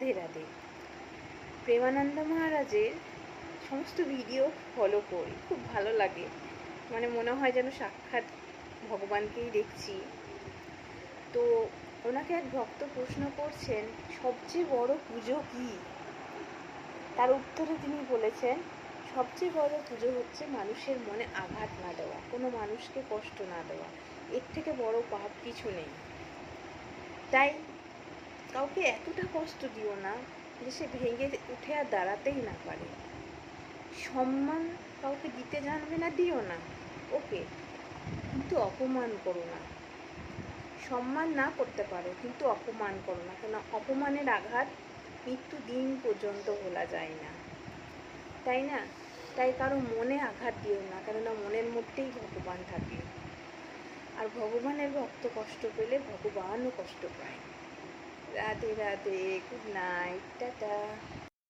রাধে রাধে। প্রেমানন্দ মহারাজের সমস্ত video follow করি, খুব ভালো লাগে। মানে মনে হয় যেন সাক্ষাৎ ভগবানকেই দেখছি। তো ওনাকে এক ভক্ত প্রশ্ন করছেন, সবচেয়ে বড় পুজো কি? তার উত্তরে তিনি বলেছেন, সবচেয়ে বড় পুজো হচ্ছে মানুষের মনে আঘাত না দেওয়া, কোনো মানুষকে কষ্ট না দেওয়া। এর থেকে বড় পাপ কিছু নেই। তাই কাউকে এতটা কষ্ট দিও না যে সে ভেঙে উঠে আর দাঁড়াতেই না পারে। সম্মান কাউকে দিতে জানবে না, দিও না, ওকে, কিন্তু অপমান করো না। সম্মান না করতে পারো কিন্তু অপমান করো না, কেন অপমানের আঘাত মৃত্যু দিন পর্যন্ত ভোলা যায় না, তাই না? তাই কারো মনে আঘাত দিও না, কেননা মনের মধ্যেই ভগবান থাকে। আর ভগবানের ভক্ত কষ্ট পেলে ভগবানও কষ্ট পায়। Radhe Radhe, good night.